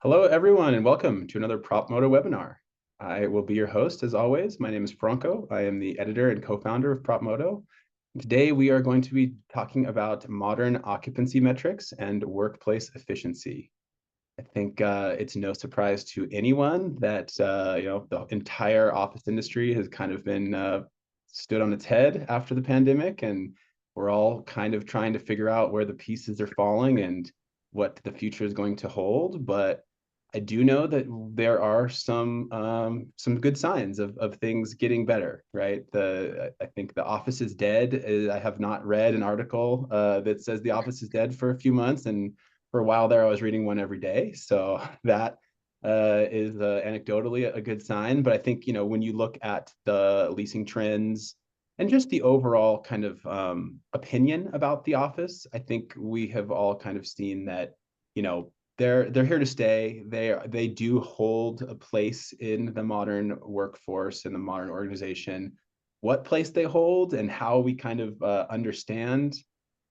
Hello, everyone, and welcome to another PropMoto webinar. I will be your host, as always. My name is Franco. I am the editor and co-founder of PropMoto. Today, we are going to be talking about modern occupancy metrics and workplace efficiency. I think it's no surprise to anyone that the entire office industry has kind of been stood on its head after the pandemic, and we're all kind of trying to figure out where the pieces are falling and what the future is going to hold. But I do know that there are some good signs of things getting better, right? I think the office is dead. I have not read an article that says the office is dead for a few months, and for a while there, I was reading one every day. So that is anecdotally a good sign. But I think, when you look at the leasing trends and just the overall kind of opinion about the office, I think we have all kind of seen that, they're here to stay. They do hold a place in the modern workforce, in the modern organization. What place they hold and how we kind of understand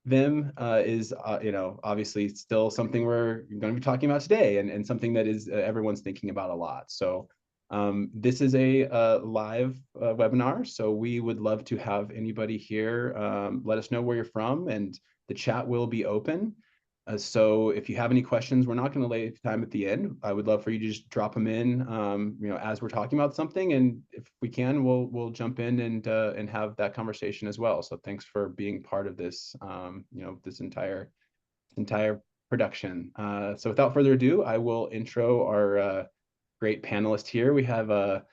them is obviously still something we're going to be talking about today, and something that is everyone's thinking about a lot. So this is a live webinar, so we would love to have anybody here. Let us know where you're from, and the chat will be open. So if you have any questions, we're not going to lay time at the end. I would love for you to just drop them in, as we're talking about something, and if we can, we'll jump in and have that conversation as well. So thanks for being part of this, this entire production. So without further ado, I will intro our great panelist here. We have a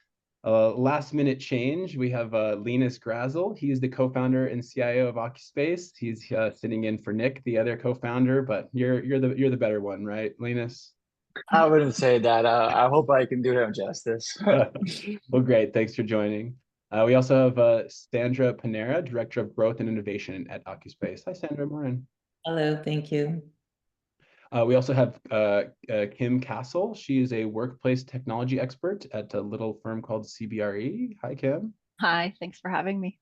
last minute change. We have Linus Grazel. He's the co-founder and CIO of Occupancy. He's sitting in for Nick, the other co-founder, but you're the better one, right, Linus? I wouldn't say that. I hope I can do him justice. Well, great. Thanks for joining. We also have Sandra Panera, Director of Growth and Innovation at Occupancy. Hi, Sandra. Morning. Hello, thank you. We also have Kim Castle. She is a workplace technology expert at a little firm called CBRE. Hi, Kim. Hi, thanks for having me.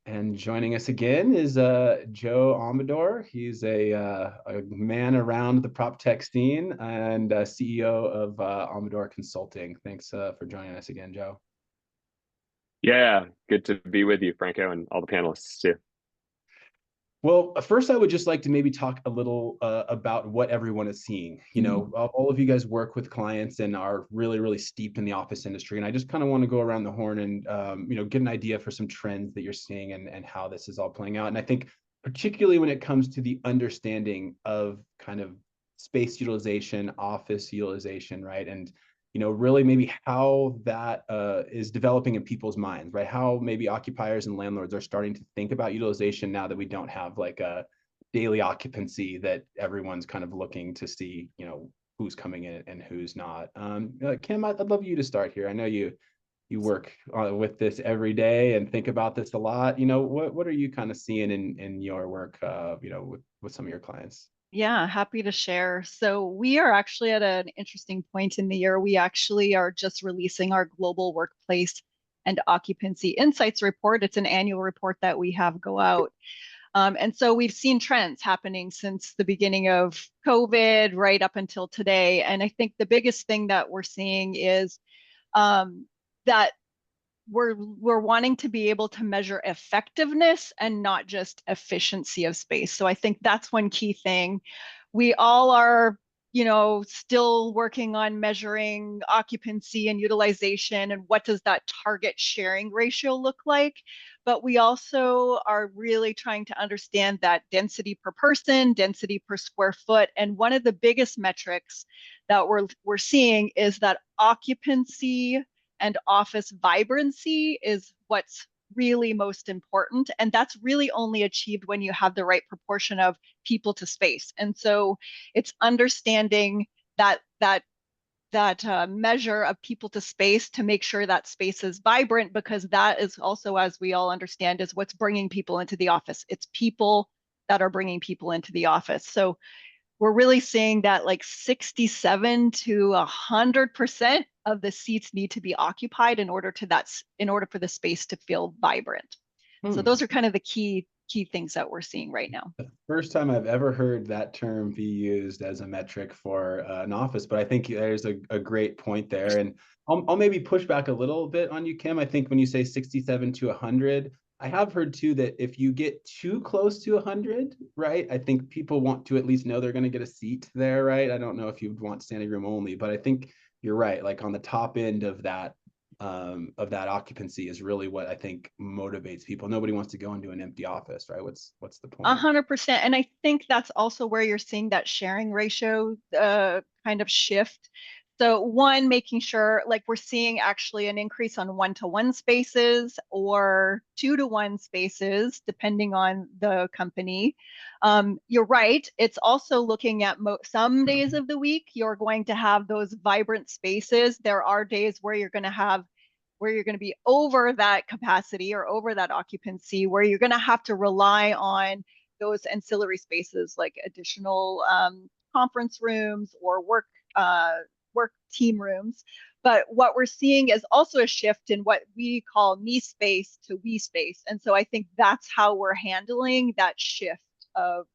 And joining us again is Joe Amador. He's a man around the prop tech scene and CEO of Amador Consulting. Thanks for joining us again, Joe. Yeah, good to be with you, Franco, and all the panelists too. Well, first, I would just like to maybe talk a little about what everyone is seeing. All of you guys work with clients and are really, really steeped in the office industry. And I just kind of want to go around the horn and, get an idea for some trends that you're seeing and how this is all playing out. And I think particularly when it comes to the understanding of kind of space utilization, office utilization, right? And really maybe how that is developing in people's minds, right? How maybe occupiers and landlords are starting to think about utilization now that we don't have like a daily occupancy that everyone's kind of looking to see, who's coming in and who's not. Kim, I'd love you to start here. I know you work with this every day and think about this a lot. What are you kind of seeing in your work, with some of your clients? Yeah, happy to share. So we are actually at an interesting point in the year. We actually are just releasing our global workplace and occupancy insights report. It's an annual report that we have go out. And so we've seen trends happening since the beginning of COVID right up until today. And I think the biggest thing that we're seeing is that we're wanting to be able to measure effectiveness and not just efficiency of space. So I think that's one key thing. We all are, still working on measuring occupancy and utilization and what does that target sharing ratio look like. But we also are really trying to understand that density per person, density per square foot. And one of the biggest metrics that we're seeing is that occupancy and office vibrancy is what's really most important. And that's really only achieved when you have the right proportion of people to space. And so it's understanding that measure of people to space to make sure that space is vibrant, because that is also, as we all understand, is what's bringing people into the office. It's people that are bringing people into the office. So we're really seeing that like 67 to 100% of the seats need to be occupied in order for the space to feel vibrant. So those are kind of the key key things that we're seeing right now. The first time I've ever heard that term be used as a metric for an office, but I think there's a great point there. And I'll maybe push back a little bit on you, Kim. I think when you say 67 to 100, I have heard too that if you get too close to 100, right, I think people want to at least know they're going to get a seat there, right? I don't know if you'd want standing room only, but I think you're right. Like on the top end of that occupancy is really what I think motivates people. Nobody wants to go into an empty office, right? What's the point? 100%. And I think that's also where you're seeing that sharing ratio kind of shift. So one, making sure like we're seeing actually an increase on 1-to-1 spaces or 2-to-1 spaces, depending on the company. You're right. It's also looking at some days of the week, you're going to have those vibrant spaces. There are days where you're going to be over that capacity or over that occupancy, where you're going to have to rely on those ancillary spaces like additional conference rooms or work team rooms. But what we're seeing is also a shift in what we call me space to we space. And so I think that's how we're handling that shift of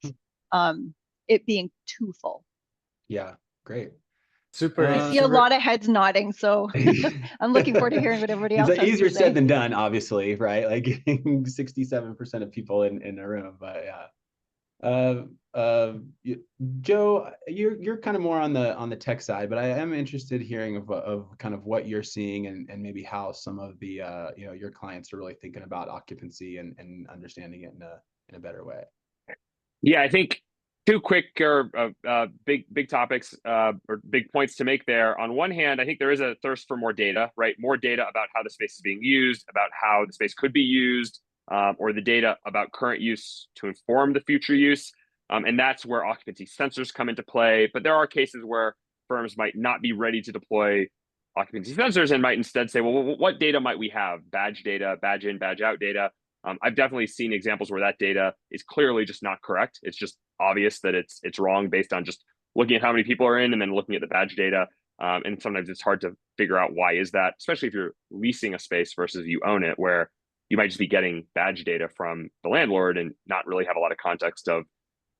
it being too full. Yeah, great. Super. I see a lot of heads nodding, so I'm looking forward to hearing what everybody else has to say. Easier said than done, obviously, right? Like getting 67% of people in a room, but yeah. Joe, you're kind of more on the tech side, but I am interested hearing of kind of what you're seeing and maybe how some of the your clients are really thinking about occupancy and understanding it in a better way. Yeah, I think two quick or big topics or big points to make there. On one hand, I think there is a thirst for more data, right? More data about how the space is being used, about how the space could be used, or the data about current use to inform the future use. And that's where occupancy sensors come into play. But there are cases where firms might not be ready to deploy occupancy sensors and might instead say, well, what data might we have? Badge data, badge in, badge out data. I've definitely seen examples where that data is clearly just not correct. It's just obvious that it's wrong based on just looking at how many people are in and then looking at the badge data. And sometimes it's hard to figure out why is that, especially if you're leasing a space versus you own it, where you might just be getting badge data from the landlord and not really have a lot of context of,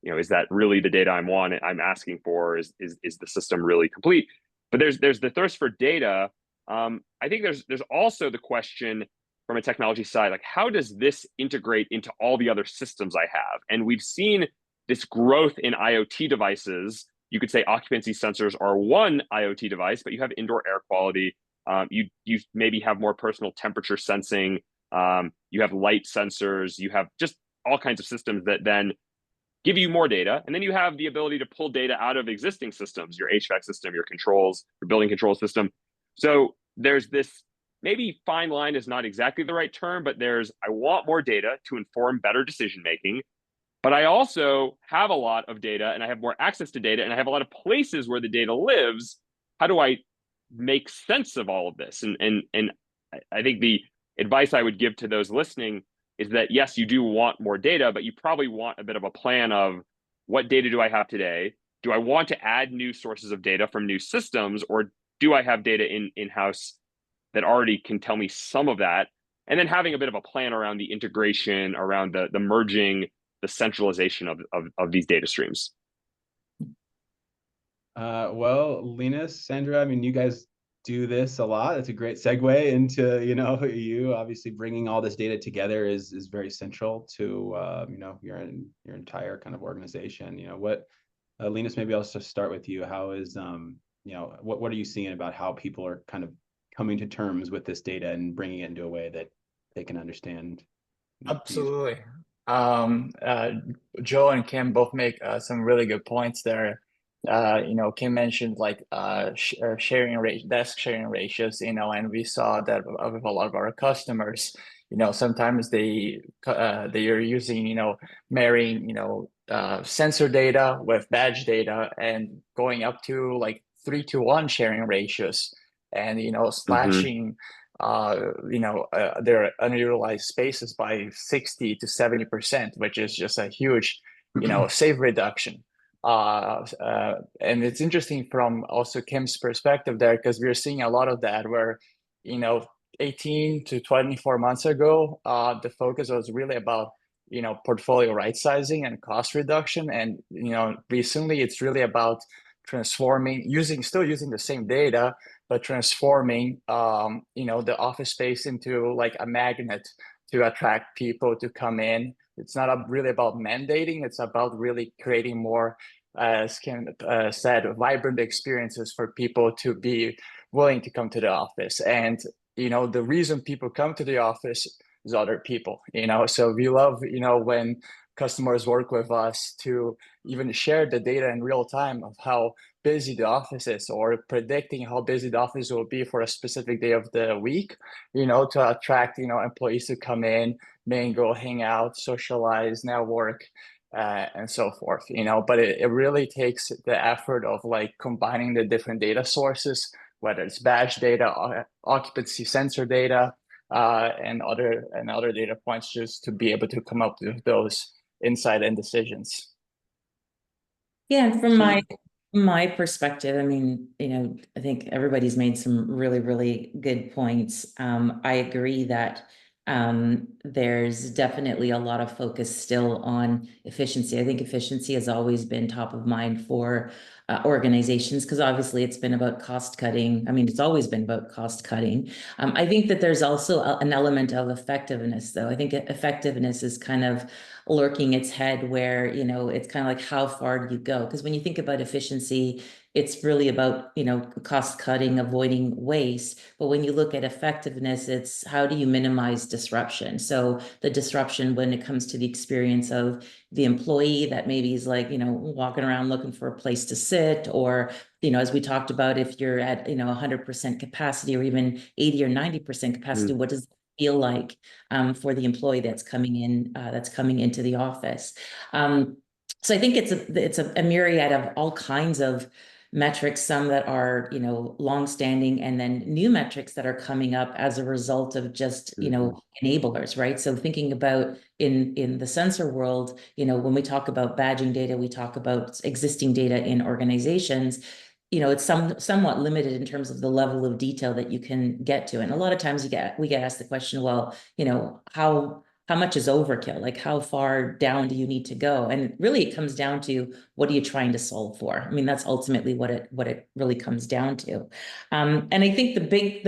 is that really the data I'm asking for? Is the system really complete? But there's the thirst for data. I think there's also the question from a technology side, like how does this integrate into all the other systems I have? And we've seen this growth in IoT devices. You could say occupancy sensors are one IoT device, but you have indoor air quality. You maybe have more personal temperature sensing. You have light sensors. You have just all kinds of systems that then give you more data. And then you have the ability to pull data out of existing systems, your HVAC system, your controls, your building control system. So there's this, maybe fine line is not exactly the right term, but I want more data to inform better decision-making, but I also have a lot of data and I have more access to data and I have a lot of places where the data lives. How do I make sense of all of this? And I think the advice I would give to those listening is that, yes, you do want more data, but you probably want a bit of a plan of what data do I have today? Do I want to add new sources of data from new systems, or do I have data in-house that already can tell me some of that? And then having a bit of a plan around the integration, around the merging, the centralization of these data streams. Well, Linus, Sandra, I mean, you guys do this a lot. It's a great segue into, you obviously bringing all this data together is very central to, your entire kind of organization. Linus, maybe I'll just start with you. How is, what are you seeing about how people are kind of coming to terms with this data and bringing it into a way that they can understand? Absolutely. Joe and Kim both make some really good points there. Kim mentioned like desk sharing ratios, and we saw that with a lot of our customers. Sometimes they are using, marrying, sensor data with badge data and going up to like 3-to-1 sharing ratios, and slashing their underutilized spaces by 60 to 70%, which is just a huge save reduction. And it's interesting from also Kim's perspective there, because we're seeing a lot of that where 18 to 24 months ago, the focus was really about portfolio right sizing and cost reduction. And recently it's really about transforming, still using the same data, but transforming the office space into like a magnet to attract people to come in. It's not really about mandating, it's about really creating more, as Kim said, vibrant experiences for people to be willing to come to the office. And the reason people come to the office is other people, so we love when customers work with us to even share the data in real time of how busy the office is, or predicting how busy the office will be for a specific day of the week, to attract employees to come in, mingle, hang out, socialize, network, and so forth. But it really takes the effort of like combining the different data sources, whether it's badge data, occupancy sensor data, and other data points, just to be able to come up with those insight and decisions. Yeah, and from my perspective, I mean, I think everybody's made some really, really good points. I agree that there's definitely a lot of focus still on efficiency. I think efficiency has always been top of mind for organizations, because obviously it's been about cost cutting. I mean, it's always been about cost cutting. I think that there's also an element of effectiveness, though. I think effectiveness is kind of lurking its head where, it's kind of like, how far do you go? Because when you think about efficiency, it's really about, cost cutting, avoiding waste. But when you look at effectiveness, it's how do you minimize disruption? So the disruption when it comes to the experience of the employee that maybe is like, walking around looking for a place to sit, or, as we talked about, if you're at, 100% capacity, or even 80 or 90% capacity, what does it feel like for the employee that's coming into the office? So I think it's a myriad of all kinds of metrics, some that are, longstanding, and then new metrics that are coming up as a result of just, enablers, right? So thinking about in the sensor world, when we talk about badging data, we talk about existing data in organizations. It's somewhat limited in terms of the level of detail that you can get to. And a lot of times we get asked the question, well, how much is overkill? Like, how far down do you need to go? And really it comes down to, what are you trying to solve for? I mean, that's ultimately what it really comes down to. And I think the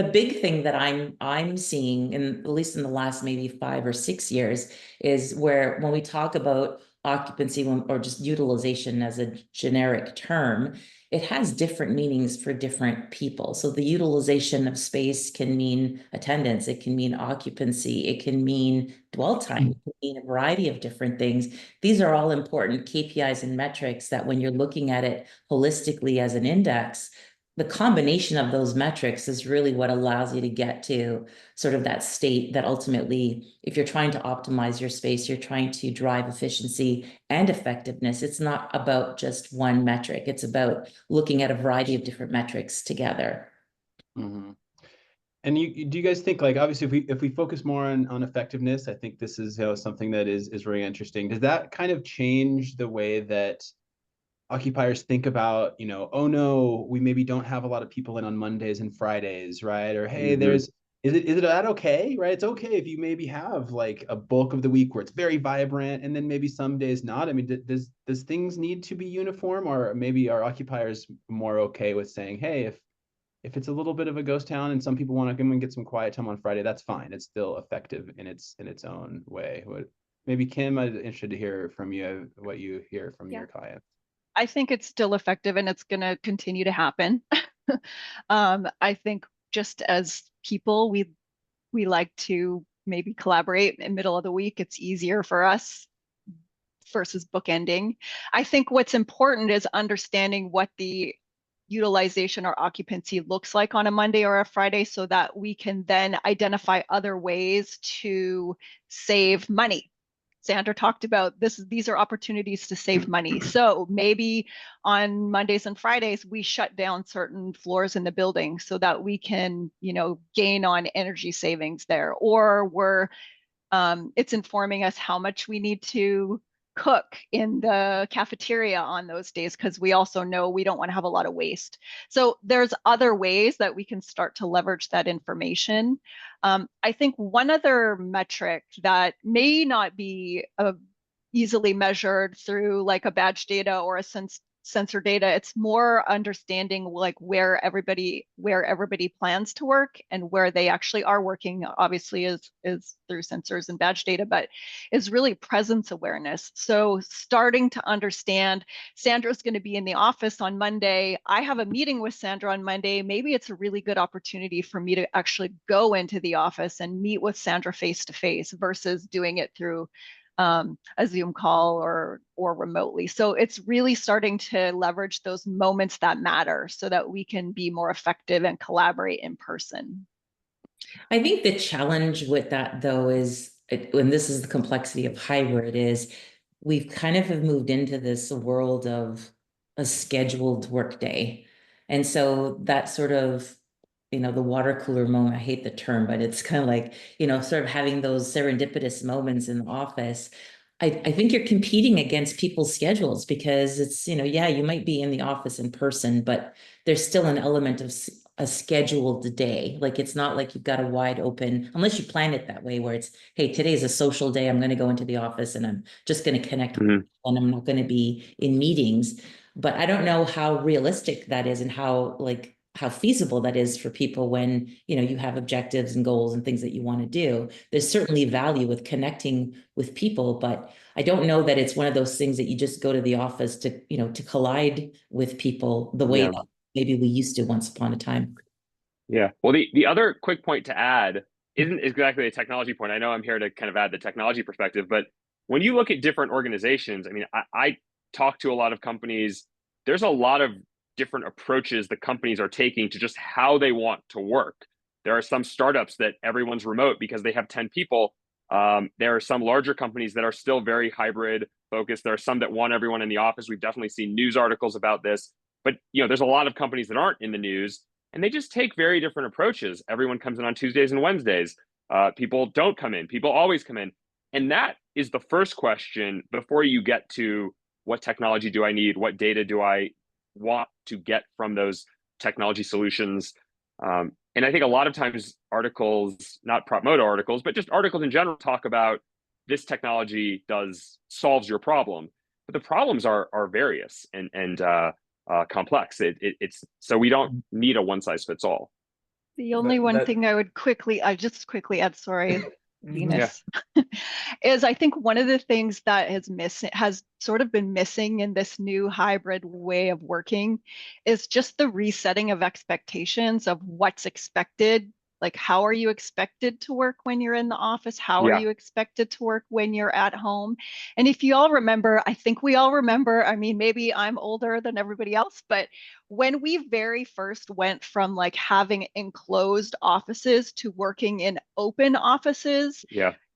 big thing that I'm seeing, at least in the last maybe 5 or 6 years, is where when we talk about occupancy, or just utilization as a generic term, it has different meanings for different people. So the utilization of space can mean attendance, it can mean occupancy, it can mean dwell time, it can mean a variety of different things. These are all important KPIs and metrics that when you're looking at it holistically as an index, the combination of those metrics is really what allows you to get to sort of that state that ultimately, if you're trying to optimize your space, you're trying to drive efficiency and effectiveness. It's not about just one metric. It's about looking at a variety of different metrics together. Mm-hmm. And do you guys think, like, obviously if we focus more on effectiveness, I think this is something that is really interesting. Does that kind of change the way that occupiers think about, oh no, we maybe don't have a lot of people in on Mondays and Fridays, right? Or hey, is it that okay, right? It's okay if you maybe have like a bulk of the week where it's very vibrant, and then maybe some days not. I mean, does things need to be uniform, or maybe are occupiers more okay with saying, hey, if it's a little bit of a ghost town and some people want to come and get some quiet time on Friday, that's fine. It's still effective in its own way. Maybe Kim, I'm interested to hear from you what you hear from your clients. I think it's still effective, and it's going to continue to happen. I think just as people, we like to maybe collaborate in the middle of the week. It's easier for us versus bookending. I think what's important is understanding what the utilization or occupancy looks like on a Monday or a Friday, so that we can then identify other ways to save money. Sandra talked about these are opportunities to save money. So maybe on Mondays and Fridays, we shut down certain floors in the building so that we can, gain on energy savings there. Or it's informing us how much we need to cook in the cafeteria on those days, because we also know we don't want to have a lot of waste. So there's other ways that we can start to leverage that information. I think one other metric that may not be easily measured through like a badge data or a sensor data, it's more understanding like where everybody plans to work and where they actually are working, obviously is through sensors and badge data, but is really presence awareness. So starting to understand, Sandra's going to be in the office on Monday, I have a meeting with Sandra on Monday, maybe it's a really good opportunity for me to actually go into the office and meet with Sandra face to face versus doing it through a Zoom call or remotely. So it's really starting to leverage those moments that matter so that we can be more effective and collaborate in person. I think the challenge with that, though, is when this is the complexity of hybrid, is we've kind of have moved into this world of a scheduled workday. And so that sort of, the water cooler moment, I hate the term, but it's kind of like, sort of having those serendipitous moments in the office. I think you're competing against people's schedules because it's, yeah, you might be in the office in person, but there's still an element of a scheduled day. Like it's not like you've got a wide open, unless you plan it that way, where it's, hey, today's a social day. I'm going to go into the office and I'm just going to connect with people and I'm not going to be in meetings. But I don't know how realistic that is and how feasible that is for people when, you have objectives and goals and things that you want to do. There's certainly value with connecting with people, but I don't know that it's one of those things that you just go to the office to, to collide with people the way that maybe we used to once upon a time. Yeah. Well, the other quick point to add isn't exactly a technology point. I know I'm here to kind of add the technology perspective, but when you look at different organizations, I mean, I talk to a lot of companies. There's a lot of different approaches the companies are taking to just how they want to work. There are some startups that everyone's remote because they have 10 people. There are some larger companies that are still very hybrid focused. There are some that want everyone in the office. We've definitely seen news articles about this, but there's a lot of companies that aren't in the news and they just take very different approaches. Everyone comes in on Tuesdays and Wednesdays. People don't come in. People always come in. And that is the first question before you get to what technology do I need? What data do I want to get from those technology solutions? And I think a lot of times articles, not PropMoto articles, but just articles in general talk about this technology solves your problem. But the problems are various and complex. It's so we don't need a one size fits all. The only thing I would just quickly add, sorry, Venus, is I think one of the things that has sort of been missing in this new hybrid way of working is just the resetting of expectations of what's expected. Like, how are you expected to work when you're in the office? How are you expected to work when you're at home? And if you all remember, I think we all remember, I mean, maybe I'm older than everybody else, but when we very first went from like having enclosed offices to working in open offices,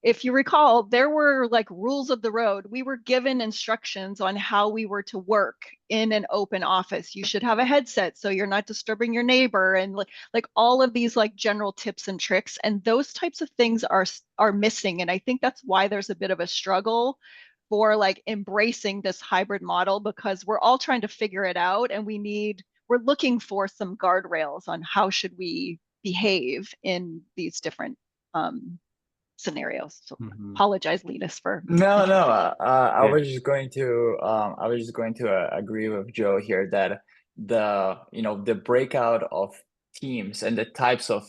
if you recall, there were like rules of the road. We were given instructions on how we were to work in an open office. You should have a headset so you're not disturbing your neighbor, and like all of these like general tips and tricks. And those types of things are missing. And I think that's why there's a bit of a struggle for like embracing this hybrid model, because we're all trying to figure it out and we're looking for some guardrails on how should we behave in these different scenarios. So apologize, Linus, for no. I was just going to agree with Joe here that the breakout of teams and the types of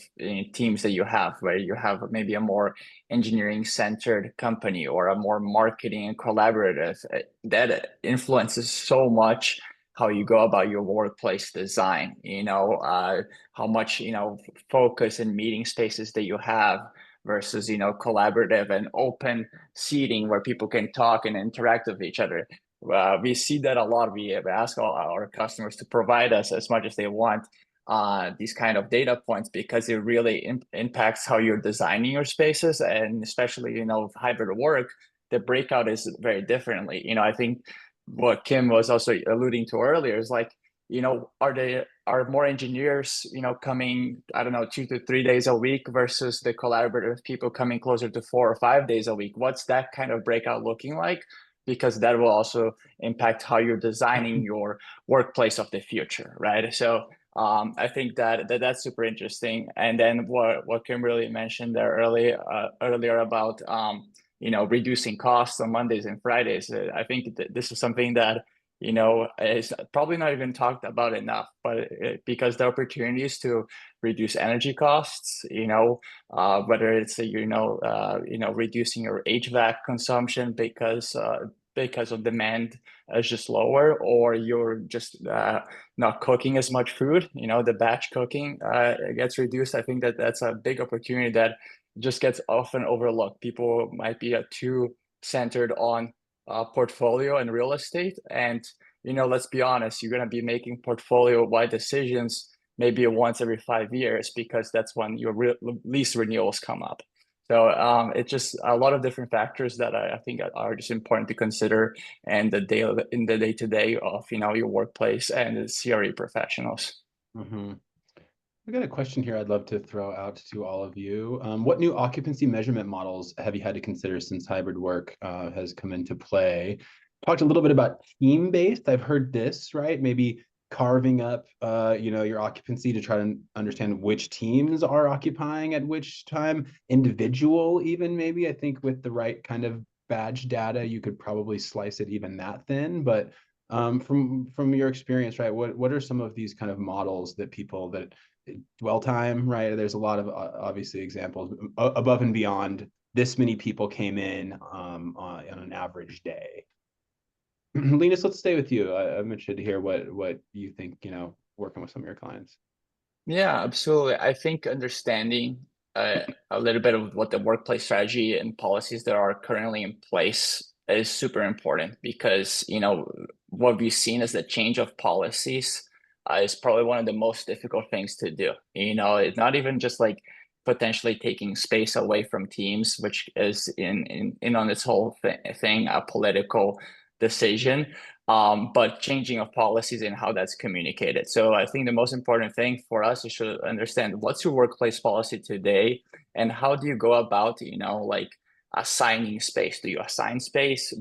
teams that you have, where you have maybe a more engineering centered company or a more marketing and collaborative, that influences so much how you go about your workplace design, how much focus and meeting spaces that you have versus collaborative and open seating where people can talk and interact with each other. We see that a lot. We ask all our customers to provide us as much as they want these kind of data points, because it really impacts how you're designing your spaces, and especially hybrid work, the breakout is very differently. I think what Kim was also alluding to earlier is like, are more engineers, coming, I don't know, 2 to 3 days a week versus the collaborative people coming closer to 4 or 5 days a week? What's that kind of breakout looking like? because that will also impact how you're designing your workplace of the future, right? So I think that's super interesting. And then what Kimberly mentioned there earlier about reducing costs on Mondays and Fridays. I think that this is something that is probably not even talked about enough, but because the opportunities to reduce energy costs, whether it's reducing your HVAC consumption because of demand is just lower, or you're just not cooking as much food, the batch cooking gets reduced. I think that's a big opportunity that just gets often overlooked. People might be too centered on portfolio and real estate, and let's be honest, you're going to be making portfolio-wide decisions maybe once every 5 years, because that's when your lease renewals come up. So it's just a lot of different factors that I think are just important to consider in the day-to-day of your workplace and the CRE professionals. Mm-hmm. I got a question here I'd love to throw out to all of you. What new occupancy measurement models have you had to consider since hybrid work has come into play? Talked a little bit about team-based. I've heard this, right? Maybe carving up, your occupancy to try to understand which teams are occupying at which time. Individual, even maybe. I think with the right kind of badge data, you could probably slice it even that thin. But from your experience, right? What are some of these kind of models that dwell time, right? There's a lot of obviously examples above and beyond this many people came in on an average day. Linus, let's stay with you. I'm interested to hear what you think, working with some of your clients. Yeah, absolutely. I think understanding a little bit of what the workplace strategy and policies that are currently in place is super important, because what we've seen is the change of policies is probably one of the most difficult things to do. It's not even just like potentially taking space away from teams, which is in on its whole thing a political decision, but changing of policies and how that's communicated. So I think the most important thing for us is to understand what's your workplace policy today, and how do you go about, assigning space. Do you assign space?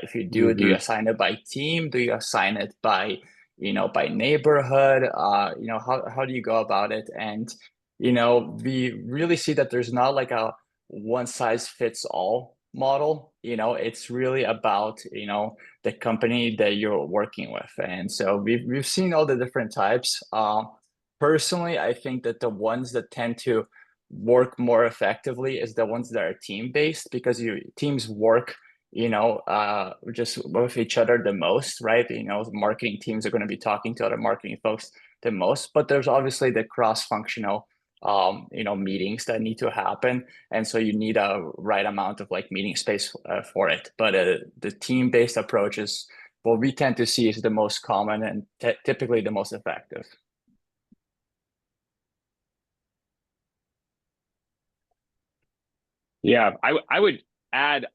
If you do, do you assign it by team? Do you assign it by neighborhood? How do you go about it? And we really see that there's not like a one size fits all model. It's really about the company that you're working with. And so we've seen all the different types. Personally, I think that the ones that tend to work more effectively is the ones that are team-based, because your teams work just with each other the most, right? Marketing teams are going to be talking to other marketing folks the most, but there's obviously the cross-functional meetings that need to happen, and so you need a right amount of meeting space for it. But the team-based approach is what we tend to see is the most common and typically the most effective. Yeah, I would add,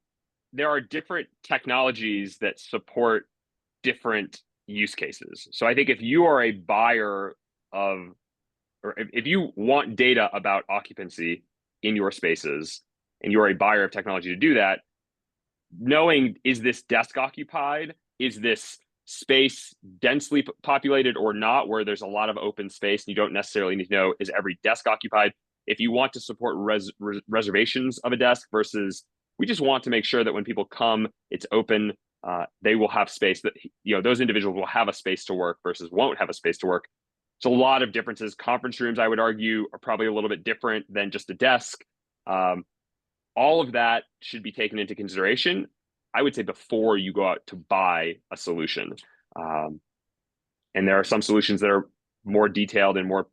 there are different technologies that support different use cases. So I think if you are a buyer of, or if you want data about occupancy in your spaces and you're a buyer of technology to do that, knowing, is this desk occupied? Is this space densely populated or not, where there's a lot of open space and you don't necessarily need to know, is every desk occupied? If you want to support reservations of a desk versus we just want to make sure that when people come, it's open, they will have space, that those individuals will have a space to work versus won't have a space to work. So a lot of differences. Conference rooms, I would argue, are probably a little bit different than just a desk. All of that should be taken into consideration, I would say, before you go out to buy a solution. And there are some solutions that are more detailed and more,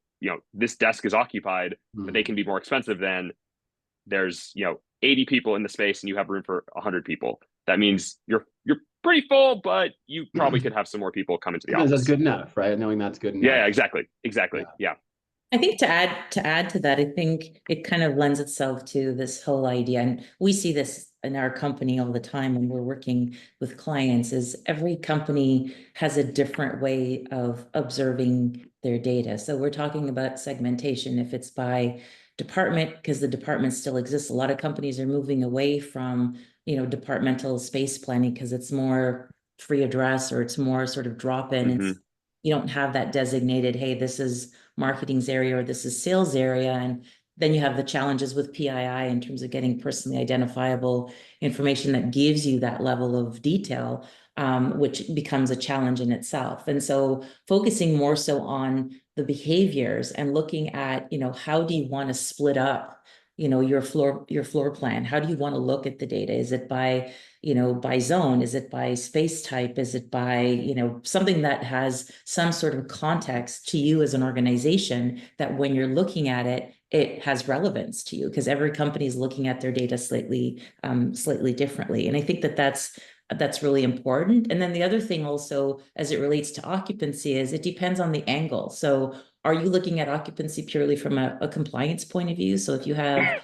this desk is occupied, but they can be more expensive than there's, 80 people in the space and you have room for 100 people. That means you're pretty full, but you probably could have some more people come into the office. That's good enough, right? Knowing that's good enough. Yeah, exactly. Yeah. I think to add to that, I think it kind of lends itself to this whole idea, and we see this in our company all the time when we're working with clients, is every company has a different way of observing their data. So we're talking about segmentation. If it's by department, because the department still exists, a lot of companies are moving away from departmental space planning because it's more free address or it's more sort of drop in. Mm-hmm. You don't have that designated, hey, this is marketing's area or this is sales area. And then you have the challenges with PII in terms of getting personally identifiable information that gives you that level of detail, which becomes a challenge in itself. And so focusing more so on the behaviors and looking at, how do you want to split up, your floor plan? How do you want to look at the data? Is it by by zone? Is it by space type? Is it by, something that has some sort of context to you as an organization that when you're looking at it, it has relevance to you because every company is looking at their data slightly differently. And I think that that's really important. And then the other thing also, as it relates to occupancy, is it depends on the angle. So are you looking at occupancy purely from a compliance point of view? So if you have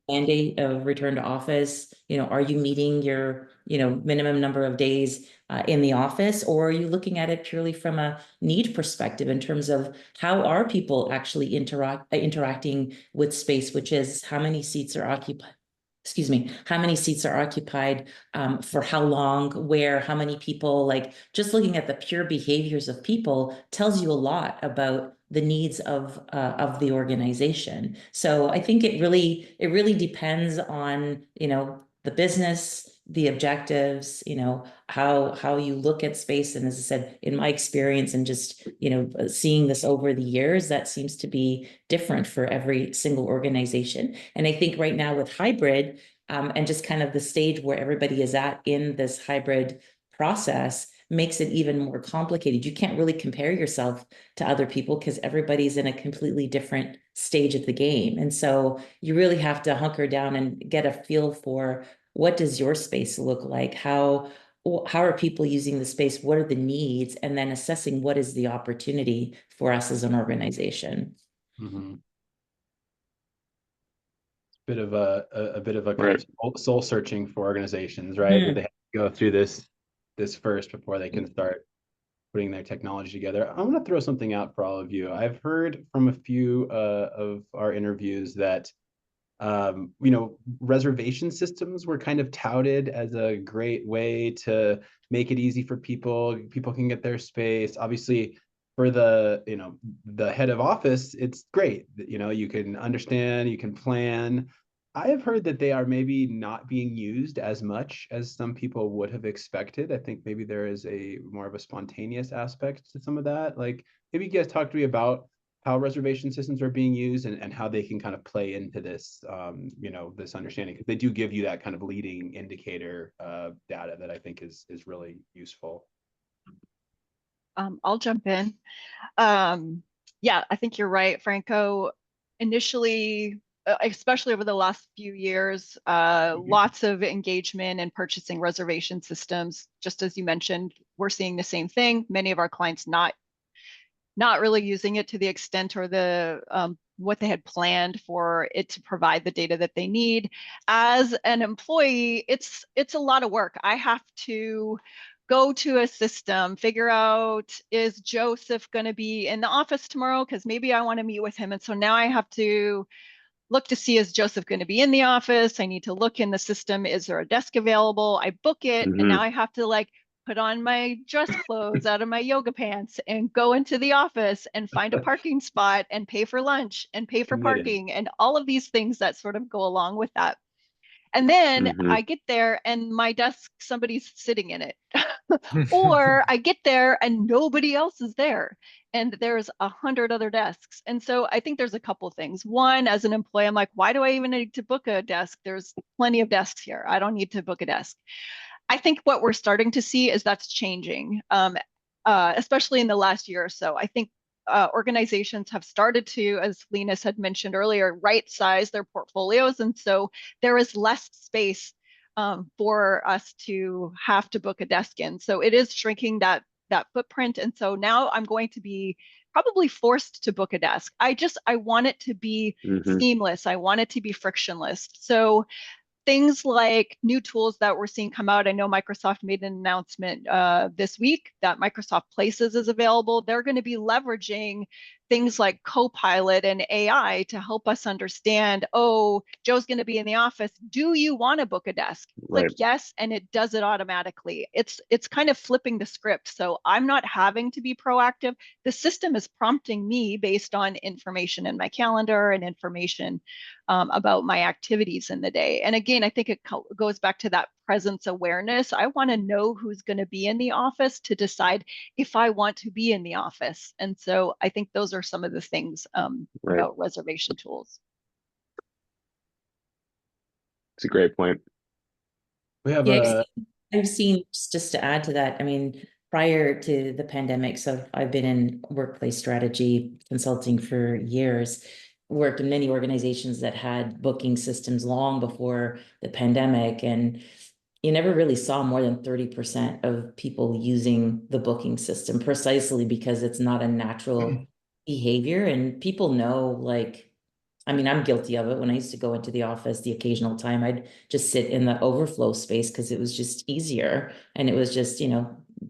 mandate of return to office, are you meeting your, minimum number of days in the office, or are you looking at it purely from a need perspective in terms of how are people actually interacting with space, which is how many seats are occupied? Excuse me, how many seats are occupied, for how long, where, how many people, like just looking at the pure behaviors of people tells you a lot about the needs of the organization. So I think it really depends on, the business, the objectives, how you look at space. And as I said, in my experience and just, seeing this over the years, that seems to be different for every single organization. And I think right now with hybrid, and just kind of the stage where everybody is at in this hybrid process makes it even more complicated. You can't really compare yourself to other people because everybody's in a completely different stage of the game. And so you really have to hunker down and get a feel for what does your space look like? How are people using the space? What are the needs? And then assessing what is the opportunity for us as an organization. Mm-hmm. Bit of a kind Right. of soul searching for organizations, right? That they have to go through this first before they can start putting their technology together. I want to throw something out for all of you. I've heard from a few of our interviews that reservation systems were kind of touted as a great way to make it easy for people. People can get their space. Obviously, for the head of office, it's great. You can understand, you can plan. I have heard that they are maybe not being used as much as some people would have expected. I think maybe there is a more of a spontaneous aspect to some of that. Like maybe you guys talk to me about how reservation systems are being used and how they can kind of play into this, this understanding, because they do give you that kind of leading indicator data that I think is really useful. I'll jump in. Yeah, I think you're right, Franco. Initially, especially over the last few years, lots of engagement in purchasing reservation systems. Just as you mentioned, we're seeing the same thing. Many of our clients not really using it to the extent or the what they had planned for it to provide the data that they need. As an employee, it's a lot of work. I have to go to a system, figure out, is Joseph going to be in the office tomorrow? Because maybe I want to meet with him. And so now I have to look to see, is Joseph going to be in the office? I need to look in the system. Is there a desk available? I book it. Mm-hmm. And now I have to put on my dress clothes out of my yoga pants and go into the office and find a parking spot and pay for lunch and pay for parking and all of these things that sort of go along with that. And then I get there and my desk, somebody's sitting in it. Or I get there and nobody else is there. And there's 100 other desks. And so I think there's a couple of things. One, as an employee, I'm like, why do I even need to book a desk? There's plenty of desks here. I don't need to book a desk. I think what we're starting to see is that's changing, especially in the last year or so. I think organizations have started to, as Linus had mentioned earlier, right size their portfolios. And so there is less space for us to have to book a desk in. So it is shrinking that footprint. And so now I'm going to be probably forced to book a desk. I want it to be seamless. I want it to be frictionless. So things like new tools that we're seeing come out. I know Microsoft made an announcement this week that Microsoft Places is available. They're going to be leveraging things like Copilot and AI to help us understand, oh, Joe's going to be in the office. Do you want to book a desk? Right. Click yes, and it does it automatically. It's kind of flipping the script. So I'm not having to be proactive. The system is prompting me based on information in my calendar and information about my activities in the day. And again, I think it goes back to that presence awareness. I want to know who's going to be in the office to decide if I want to be in the office. And so I think those are some of the things Right. about reservation tools. It's a great point. We have Yeah, I've seen, just to add to that, I mean, prior to the pandemic, so I've been in workplace strategy consulting for years, worked in many organizations that had booking systems long before the pandemic, and you never really saw more than 30% of people using the booking system, precisely because it's not a natural behavior. And people know, like, I mean, I'm guilty of it. When I used to go into the office, the occasional time, I'd just sit in the overflow space because it was just easier. And it was just,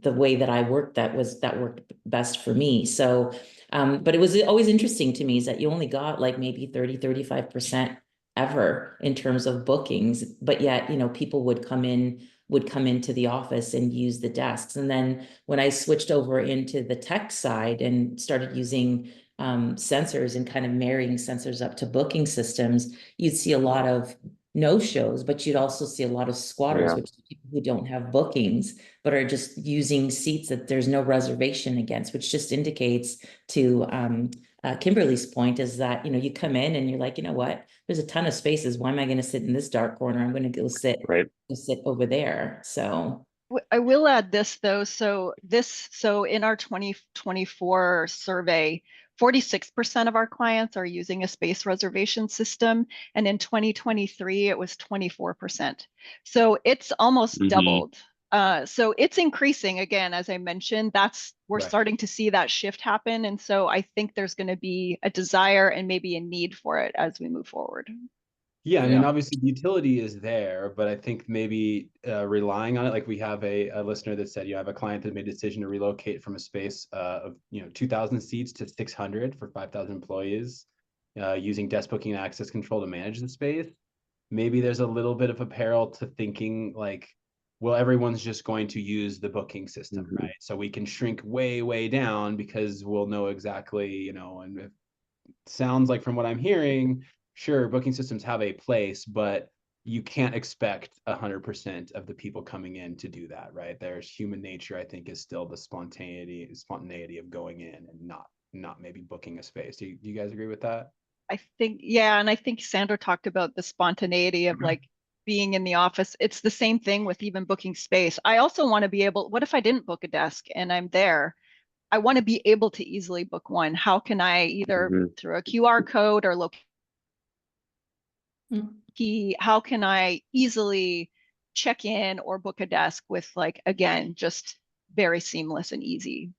the way that I worked, that worked best for me. So, but it was always interesting to me is that you only got like maybe 35% ever in terms of bookings, but yet, people would come into the office and use the desks. And then when I switched over into the tech side and started using sensors and kind of marrying sensors up to booking systems, you'd see a lot of no-shows, but you'd also see a lot of squatters, which are people who don't have bookings, but are just using seats that there's no reservation against, which just indicates to Kimberly's point is that, you come in and you're like, you know what, there's a ton of spaces. Why am I going to sit in this dark corner? I'm going to go sit over there. So I will add this though. So in our 2024 survey, 46% of our clients are using a space reservation system. And in 2023, it was 24%. So it's almost doubled. So it's increasing again, as I mentioned, we're starting to see that shift happen. And so I think there's going to be a desire and maybe a need for it as we move forward. Yeah, I mean, obviously the utility is there, but I think maybe relying on it, like we have a listener that said, you have a client that made a decision to relocate from a space of 2,000 seats to 600 for 5,000 employees, using desk booking and access control to manage the space. Maybe there's a little bit of a peril to thinking like, well, everyone's just going to use the booking system, right? So we can shrink way, way down because we'll know exactly, and it sounds like from what I'm hearing, sure, booking systems have a place, but you can't expect 100% of the people coming in to do that, right? There's human nature, I think, is still the spontaneity of going in and not maybe booking a space. Do you guys agree with that? I think, yeah, and I think Sandra talked about the spontaneity of like being in the office. It's the same thing with even booking space. I also want to be able, what if I didn't book a desk and I'm there? I want to be able to easily book one. How can I either through a QR code or how can I easily check in or book a desk with, like, again, just very seamless and easy.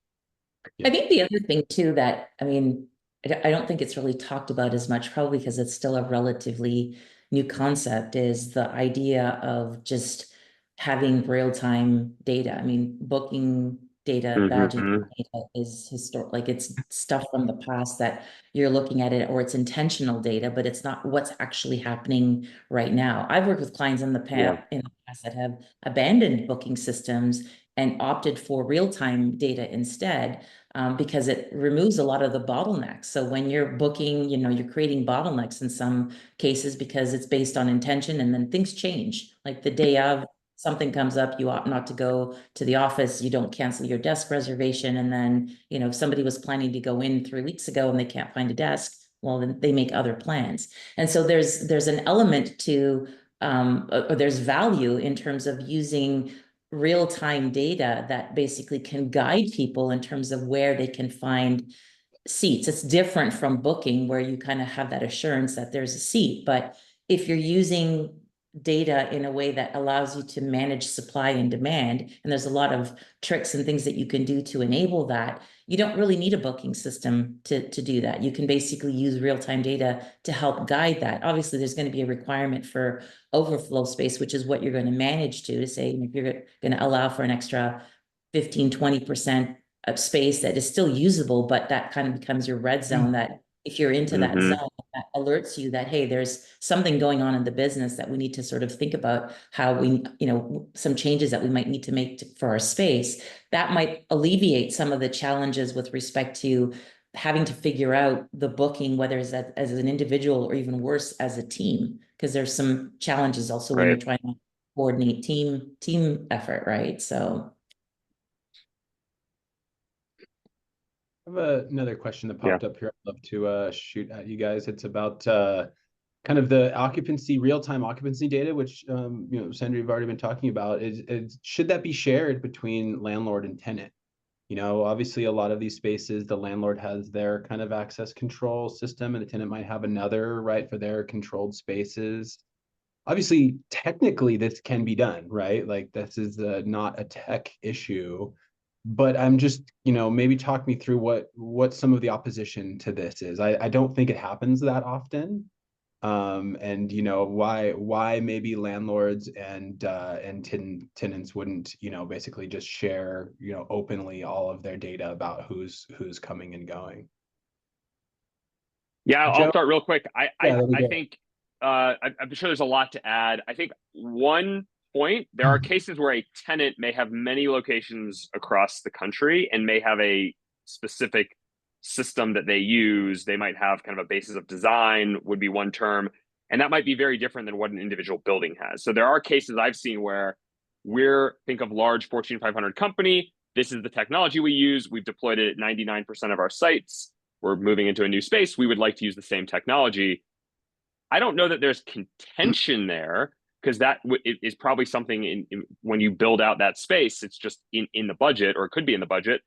I think the other thing too that, I mean, I don't think it's really talked about as much, probably because it's still a relatively new concept, is the idea of just having real-time data. I mean, booking data, badging data is historic, like it's stuff from the past that you're looking at it, or it's intentional data, but it's not what's actually happening right now. I've worked with clients in the past that have abandoned booking systems and opted for real-time data instead, because it removes a lot of the bottlenecks. So when you're booking, you're creating bottlenecks in some cases because it's based on intention, and then things change. Like the day of, something comes up, you ought not to go to the office, you don't cancel your desk reservation. And then, if somebody was planning to go in 3 weeks ago and they can't find a desk, well, then they make other plans. And so there's an element to, or there's value in terms of using real-time data that basically can guide people in terms of where they can find seats. It's different from booking, where you kind of have that assurance that there's a seat. But if you're using data in a way that allows you to manage supply and demand, and there's a lot of tricks and things that you can do to enable that, you don't really need a booking system to do that. You can basically use real-time data to help guide that. Obviously, there's going to be a requirement for overflow space, which is what you're going to manage to say, if you're going to allow for an extra 15, 20% a space that is still usable, but that kind of becomes your red zone, that if you're into that zone, that alerts you that, hey, there's something going on in the business that we need to sort of think about how we, some changes that we might need to make for our space. That might alleviate some of the challenges with respect to having to figure out the booking, whether it's as an individual or even worse as a team, because there's some challenges also when you're trying to coordinate team effort, right? So I have another question that popped up here. I'd love to shoot at you guys. It's about kind of the occupancy, real-time occupancy data, which Sandra, you've already been talking about. Is should that be shared between landlord and tenant? Obviously a lot of these spaces, the landlord has their kind of access control system, and the tenant might have another, right, for their controlled spaces. Obviously, technically, this can be done, right? Like this is not a tech issue. But I'm just, maybe talk me through what some of the opposition to this is. I don't think it happens that often. And why maybe landlords and tenants wouldn't, basically just share, openly all of their data about who's coming and going. Yeah, I'll Joe? start real quick. I Yeah, think I'm sure there's a lot to add. I think one point, there are cases where a tenant may have many locations across the country and may have a specific system that they use. They might have kind of a basis of design, would be one term, and that might be very different than what an individual building has. So there are cases I've seen where think of large Fortune 500 company. This is the technology we use. We've deployed it at 99% of our sites. We're moving into a new space. We would like to use the same technology. I don't know that there's contention there, because that is probably something when you build out that space, it's just in the budget, or it could be in the budget.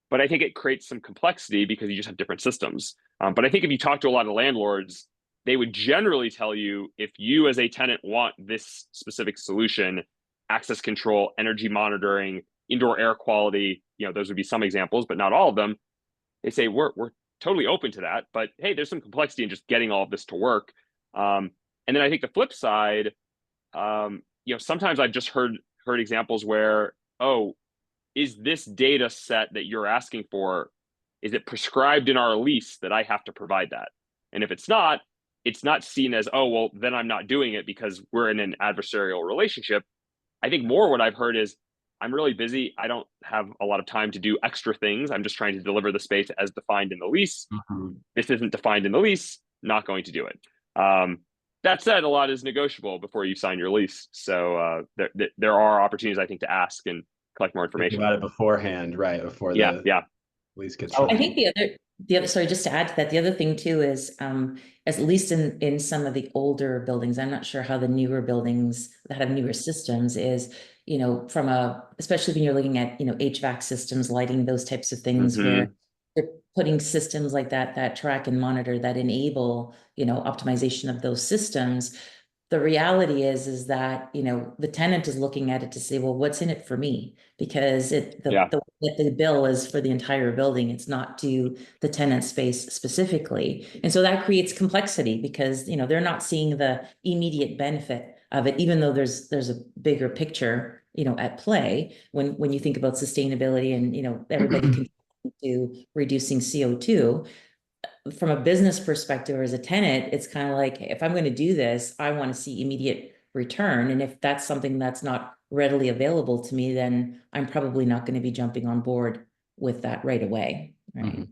But I think it creates some complexity because you just have different systems. But I think if you talk to a lot of landlords, they would generally tell you, if you as a tenant want this specific solution, access control, energy monitoring, indoor air quality, those would be some examples, but not all of them. They say we're totally open to that, but hey, there's some complexity in just getting all of this to work. And then I think the flip side, sometimes I've just heard examples where, oh, is this data set that you're asking for, is it prescribed in our lease that I have to provide that? And if it's not seen as, oh, well, then I'm not doing it because we're in an adversarial relationship. I think more what I've heard is, I'm really busy. I don't have a lot of time to do extra things. I'm just trying to deliver the space as defined in the lease. This isn't defined in the lease, not going to do it. That said, a lot is negotiable before you sign your lease. So there are opportunities, I think, to ask and collect more information about it beforehand, right? Before the lease gets signed. I think the other, sorry, just to add to that, the other thing too is, at least in some of the older buildings, I'm not sure how the newer buildings that have newer systems is, especially when you're looking at, HVAC systems, lighting, those types of things, where they're putting systems like that track and monitor, that enable, optimization of those systems. The reality is that, the tenant is looking at it to say, well, what's in it for me? Because the bill is for the entire building. It's not to the tenant space specifically. And so that creates complexity because, they're not seeing the immediate benefit of it, even though there's a bigger picture, at play when you think about sustainability and, everybody contributing to reducing CO2. From a business perspective or as a tenant, it's kind of like, if I'm going to do this, I want to see immediate return. And if that's something that's not readily available to me, then I'm probably not going to be jumping on board with that right away. Right.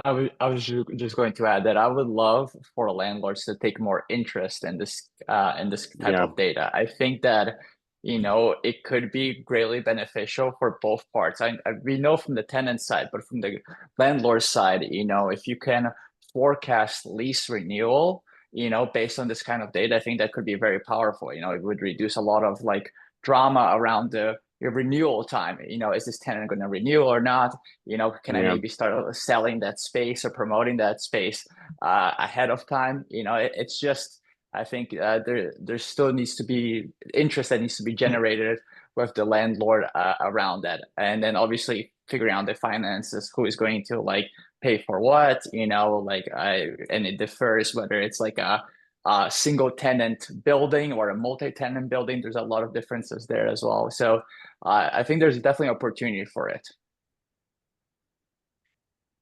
I was just going to add that I would love for landlords to take more interest in this type of data. I think that it could be greatly beneficial for both parts. We know from the tenant side, but from the landlord side, if you can forecast lease renewal, based on this kind of data, I think that could be very powerful. It would reduce a lot of like drama around your renewal time. Is this tenant going to renew or not? Can I maybe start selling that space or promoting that space ahead of time? It's just, I think there still needs to be interest that needs to be generated with the landlord around that. And then obviously figuring out the finances, who is going to like pay for what, and it differs whether it's like a single tenant building or a multi-tenant building. There's a lot of differences there as well. So I think there's definitely opportunity for it.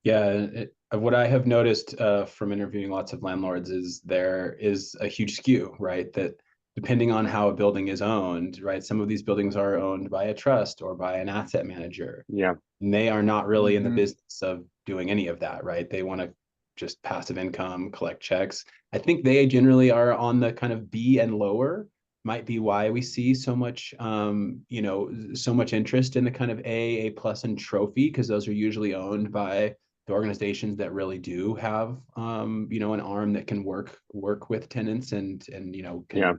Yeah, what I have noticed from interviewing lots of landlords is there is a huge skew, right? That depending on how a building is owned, right? Some of these buildings are owned by a trust or by an asset manager. Yeah. And they are not really in the Mhm. business of doing any of that, right? They want to just passive income, collect checks. I think they generally are on the kind of B and lower, might be why we see so much so much interest in the kind of A plus and trophy, because those are usually owned by the organizations that really do have an arm that can work with tenants and Yeah.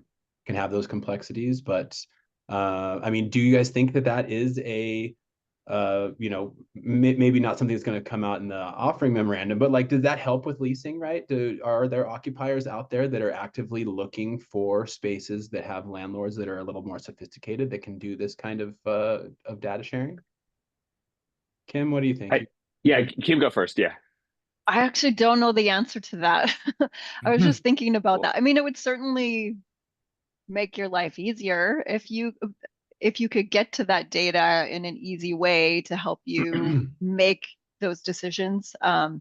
can have those complexities. But I mean, do you guys think that that is a maybe not something that's going to come out in the offering memorandum, but like, does that help with leasing, right? Are there occupiers out there that are actively looking for spaces that have landlords that are a little more sophisticated that can do this kind of data sharing? Kim, what do you think? Yeah, Kim, go first. Yeah. I actually don't know the answer to that. I was just thinking about Well, that. I mean, it would certainly make your life easier if you could get to that data in an easy way to help you make those decisions. I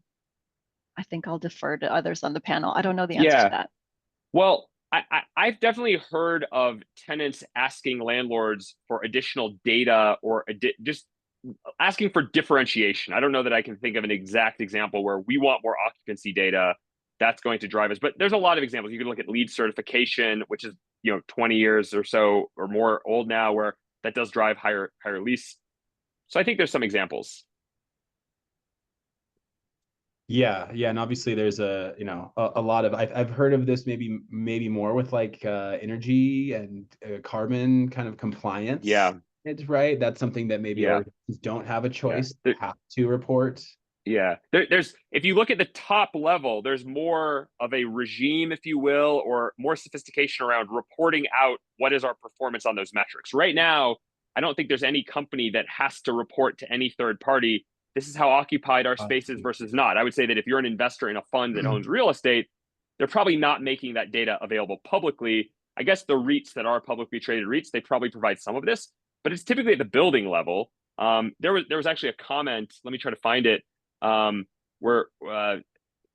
think I'll defer to others on the panel. I don't know the answer to yeah. that. Well, I've definitely heard of tenants asking landlords for additional data or just asking for differentiation. I don't know that I can think of an exact example where we want more occupancy data that's going to drive us, but there's a lot of examples. You can look at LEED certification, which is 20 years or so or more old now, where that does drive higher lease. So I think there's some examples. Yeah, and obviously there's a lot of I've heard of this maybe more with like energy and carbon kind of compliance. Yeah, It's right. That's something that maybe yeah, organizations don't have a yeah. choice, have to report. Yeah, there's if you look at the top level, there's more of a regime, if you will, or more sophistication around reporting out what is our performance on those metrics. Right now, I don't think there's any company that has to report to any third party. This is how occupied our space is versus not. I would say that if you're an investor in a fund that owns real estate, they're probably not making that data available publicly. I guess the REITs that are publicly traded REITs, they probably provide some of this, but it's typically at the building level. There was actually a comment. Let me try to find it where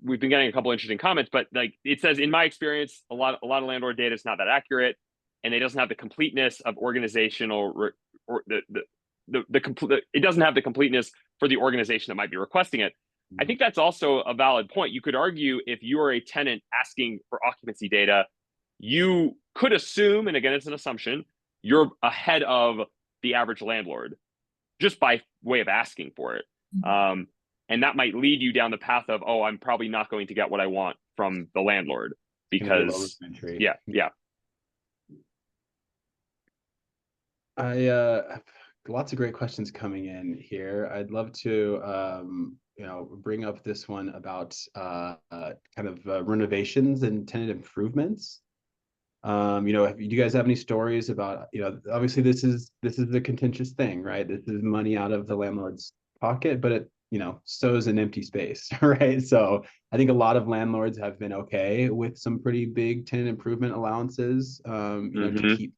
we've been getting a couple interesting comments, but like it says, in my experience, a lot of landlord data is not that accurate, and it doesn't have the completeness of organizational or it doesn't have the completeness for the organization that might be requesting it. I think that's also a valid point. You could argue if you are a tenant asking for occupancy data, you could assume, and again, it's an assumption, you're ahead of the average landlord just by way of asking for it. And that might lead you down the path of, oh, I'm probably not going to get what I want from the landlord because, yeah. Lots of great questions coming in here. I'd love to, bring up this one about kind of renovations and tenant improvements. Do you guys have any stories about, obviously this is the contentious thing, right? This is money out of the landlord's pocket, but it, so is an empty space, right? So I think a lot of landlords have been okay with some pretty big tenant improvement allowances, to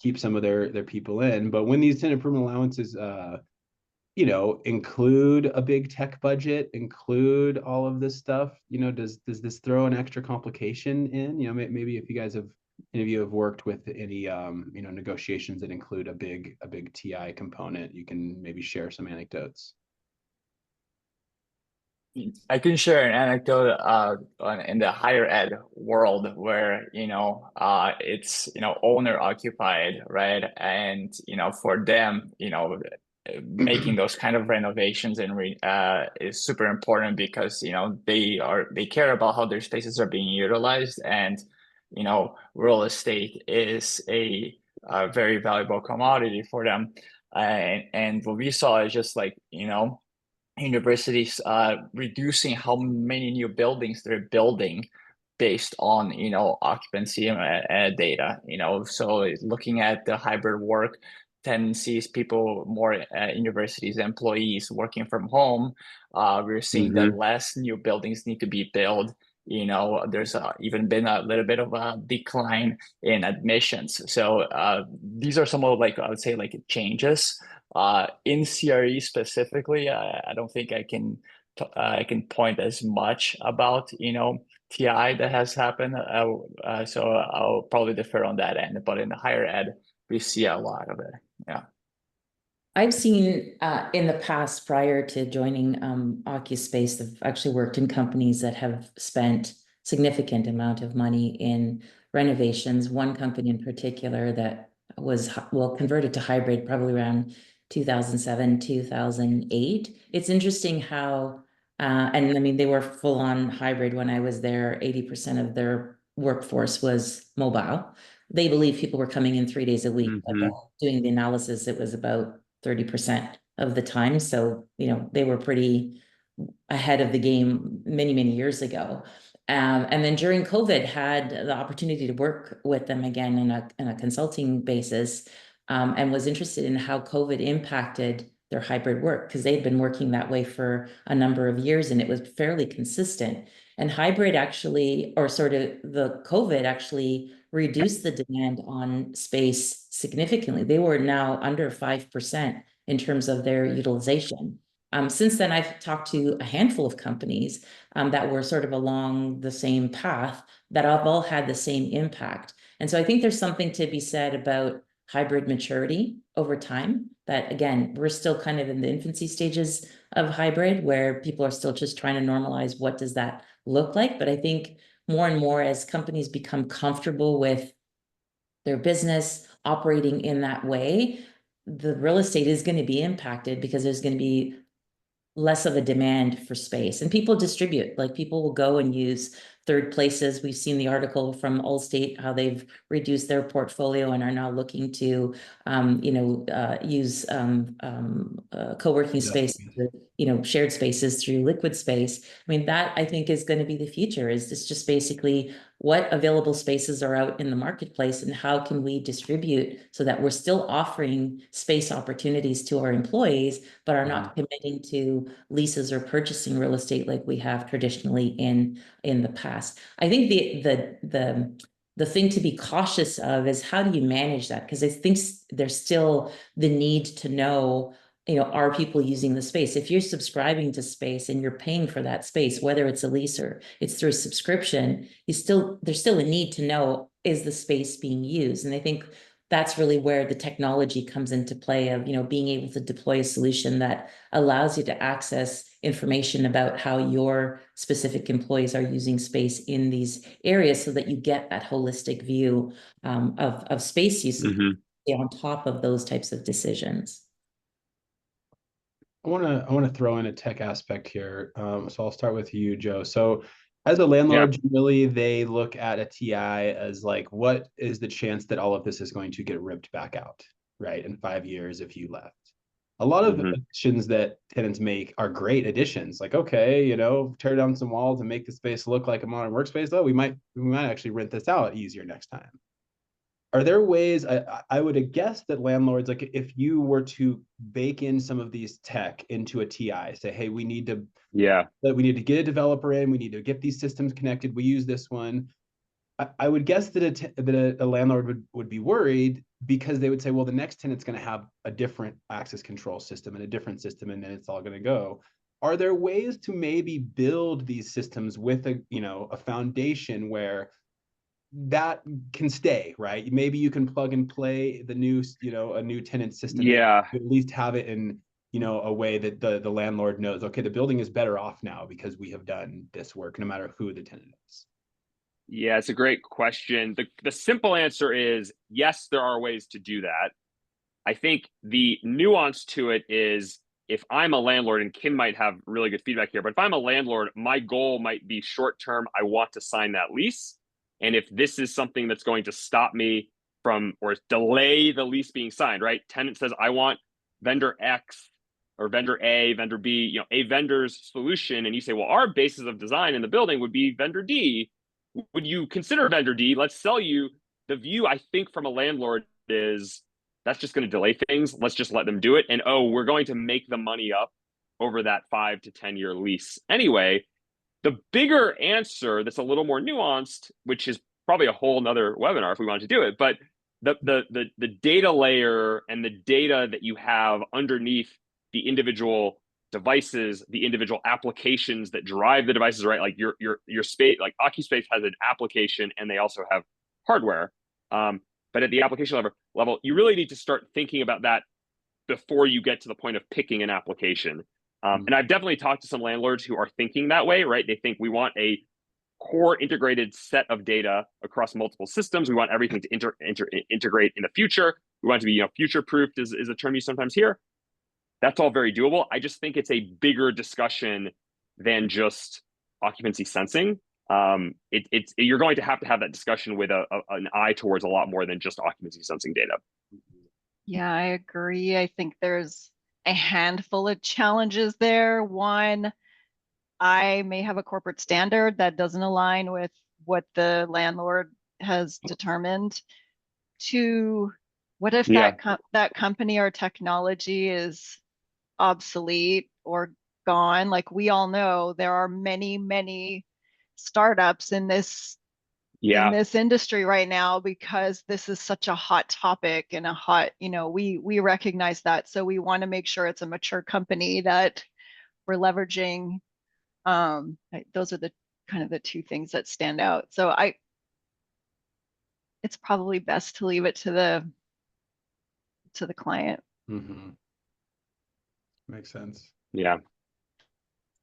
keep some of their people in. But when these tenant improvement allowances, include a big tech budget, include all of this stuff, does this throw an extra complication in? Maybe if you guys have any of you have worked with any negotiations that include a big TI component, you can maybe share some anecdotes. I can share an anecdote in the higher ed world where it's owner occupied, right? And for them, making those kind of renovations and is super important because they care about how their spaces are being utilized, and real estate is a very valuable commodity for them. And what we saw is just like universities reducing how many new buildings they're building based on occupancy data. So looking at the hybrid work tendencies, people more universities employees working from home, we're seeing that less new buildings need to be built. There's even been a little bit of a decline in admissions. So these are some of I would say changes in CRE specifically. I don't think I can I can point as much about, TI that has happened. So I'll probably defer on that end, but in the higher ed, we see a lot of it. Yeah. I've seen in the past, prior to joining OccuSpace, I've actually worked in companies that have spent significant amount of money in renovations. One company in particular that was converted to hybrid probably around 2007, 2008. It's interesting how, and I mean, they were full on hybrid when I was there. 80% of their workforce was mobile. They believe people were coming in 3 days a week. But doing the analysis, it was about 30% of the time. So, they were pretty ahead of the game many, many years ago. And then during COVID, had the opportunity to work with them again in a consulting basis, and was interested in how COVID impacted their hybrid work, because they'd been working that way for a number of years and it was fairly consistent. And hybrid actually, or sort of the COVID actually reduced the demand on space significantly. They were now under 5% in terms of their utilization. Since then, I've talked to a handful of companies that were sort of along the same path that have all had the same impact. And so I think there's something to be said about hybrid maturity over time, that again, we're still kind of in the infancy stages of hybrid, where people are still just trying to normalize what does that look like. But I think more and more as companies become comfortable with their business operating in that way, the real estate is going to be impacted because there's going to be less of a demand for space, and people distribute, like people will go and use third places. We've seen the article from Allstate, how they've reduced their portfolio and are now looking to, use co-working space, shared spaces through liquid space. I mean, that I think is going to be the future. Is this just basically what available spaces are out in the marketplace and how can we distribute so that we're still offering space opportunities to our employees, but are not committing to leases or purchasing real estate like we have traditionally in the past. I think the thing to be cautious of is how do you manage that? Because I think there's still the need to know, are people using the space? If you're subscribing to space and you're paying for that space, whether it's a lease or it's through a subscription, there's still a need to know, is the space being used? And I think that's really where the technology comes into play of, being able to deploy a solution that allows you to access information about how your specific employees are using space in these areas so that you get that holistic view of space use on top of those types of decisions. I want to throw in a tech aspect here. So I'll start with you, Joe. So as a landlord, generally they look at a TI as like, what is the chance that all of this is going to get ripped back out, right? In 5 years if you left. A lot of additions that tenants make are great additions. Like, okay, tear down some walls and make the space look like a modern workspace. Though we might actually rent this out easier next time. Are there ways, I would have guessed that landlords, like if you were to bake in some of these tech into a TI, say, hey, we need to get a developer in, we need to get these systems connected, we use this one. I would guess that a landlord would be worried because they would say, well, the next tenant's going to have a different access control system and a different system, and then it's all going to go. Are there ways to maybe build these systems with a foundation where that can stay, right? Maybe you can plug and play the new, a new tenant system. Yeah. At least have it in, a way that the landlord knows, okay, the building is better off now because we have done this work, no matter who the tenant is. Yeah, it's a great question. The simple answer is yes, there are ways to do that. I think the nuance to it is, if I'm a landlord, and Kim might have really good feedback here, but if I'm a landlord, my goal might be short term, I want to sign that lease. And if this is something that's going to stop me from or delay the lease being signed, right? Tenant says, I want vendor X or vendor A, vendor B, a vendor's solution. And you say, well, our basis of design in the building would be vendor D. Would you consider vendor D? Let's sell you. The view, I think, from a landlord is that's just going to delay things. Let's just let them do it. And we're going to make the money up over that 5 to 10 year lease anyway. The bigger answer that's a little more nuanced, which is probably a whole nother webinar if we wanted to do it, but the data layer and the data that you have underneath the individual devices, the individual applications that drive the devices, right? Like your space, like OccuSpace has an application and they also have hardware. But at the application level, you really need to start thinking about that before you get to the point of picking an application. And I've definitely talked to some landlords who are thinking that way, right? They think we want a core integrated set of data across multiple systems. We want everything to integrate in the future. We want it to be, future-proofed is a term you sometimes hear. That's all very doable. I just think it's a bigger discussion than just occupancy sensing. You're going to have that discussion with an eye towards a lot more than just occupancy sensing data. Yeah, I agree. I think there's a handful of challenges there. One, I may have a corporate standard that doesn't align with what the landlord has determined. Two, what if that company or technology is obsolete or gone? Like we all know, there are many startups in this industry right now because this is such a hot topic and a hot, we recognize that. So we want to make sure it's a mature company that we're leveraging. Those are the kind of the two things that stand out. So it's probably best to leave it to the client. Makes sense. Yeah.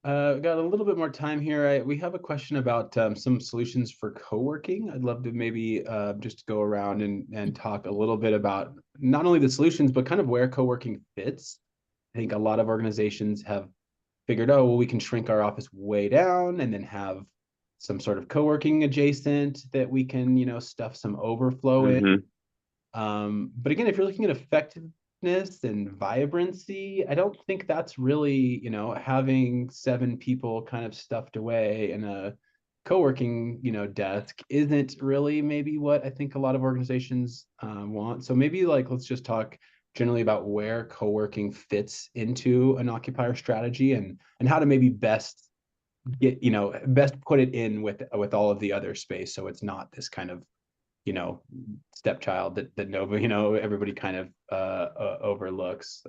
Got a little bit more time here. We have a question about some solutions for co-working. I'd love to maybe just go around and talk a little bit about not only the solutions, but kind of where co-working fits. I think a lot of organizations have figured, oh, well, we can shrink our office way down and then have some sort of co-working adjacent that we can, stuff some overflow in. But again, if you're looking at effectiveness and vibrancy, I don't think that's really, having 7 people kind of stuffed away in a co-working, desk isn't really maybe what I think a lot of organizations want. So maybe let's just talk generally about where co-working fits into an occupier strategy and how to maybe best put it in with all of the other space, so it's not this kind of stepchild that nobody, everybody kind of overlooks.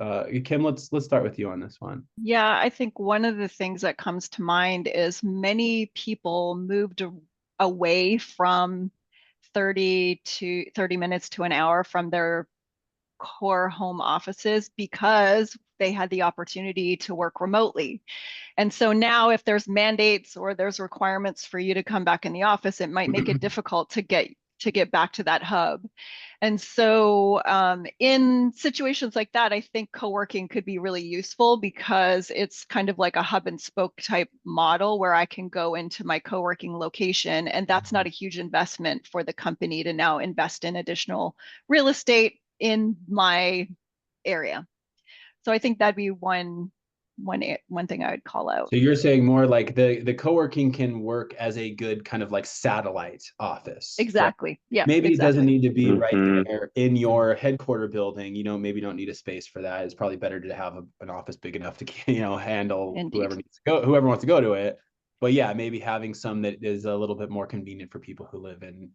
Kim, let's start with you on this one. Yeah, I think one of the things that comes to mind is many people moved away from 30 minutes to an hour from their core home offices because they had the opportunity to work remotely. And so now if there's mandates or there's requirements for you to come back in the office, it might make it difficult to get back to that hub. And so in situations like that, I think co-working could be really useful because it's kind of like a hub and spoke type model where I can go into my co-working location, and that's not a huge investment for the company to now invest in additional real estate in my area. So I think that'd be one thing I would call out. So you're saying more like the co-working can work as a good kind of like satellite office. Exactly. Yeah. Maybe exactly. It doesn't need to be right there in your headquarter building. Maybe you don't need a space for that. It's probably better to have an office big enough to handle whoever needs to go, whoever wants to go to it. But yeah, maybe having some that is a little bit more convenient for people who live in,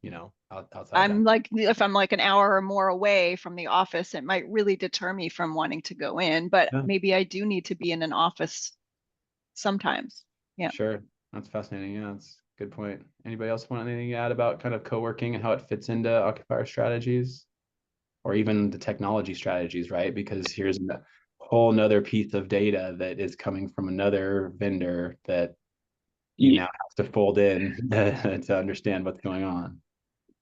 outside. If I'm like an hour or more away from the office, it might really deter me from wanting to go in, but maybe I do need to be in an office sometimes. Yeah. Sure. That's fascinating. Yeah, that's a good point. Anybody else want anything to add about kind of co-working and how it fits into occupier strategies or even the technology strategies, right? Because here's a whole nother piece of data that is coming from another vendor that you now have to fold in to understand what's going on.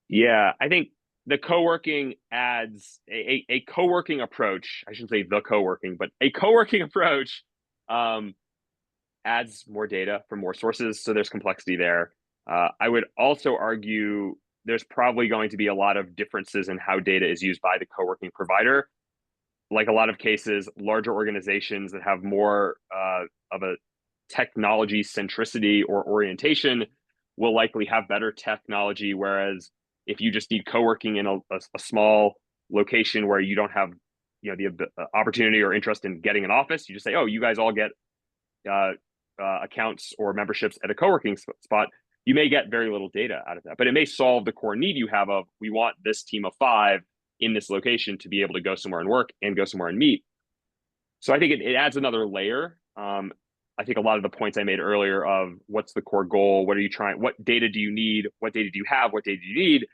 Yeah, I think the co-working adds a co-working approach. I shouldn't say the co-working, but a co-working approach adds more data from more sources. So there's complexity there. I would also argue there's probably going to be a lot of differences in how data is used by the co-working provider. Like a lot of cases, larger organizations that have more of a technology centricity or orientation will likely have better technology, whereas if you just need co-working in a small location where you don't have the opportunity or interest in getting an office, you just say, oh, you guys all get accounts or memberships at a co-working spot. You may get very little data out of that, but it may solve the core need you have of, we want this team of 5 in this location to be able to go somewhere and work and go somewhere and meet. So I think it adds another layer I think a lot of the points I made earlier of what's the core goal, what are you trying, what data do you need, what data do you have, what data do you need,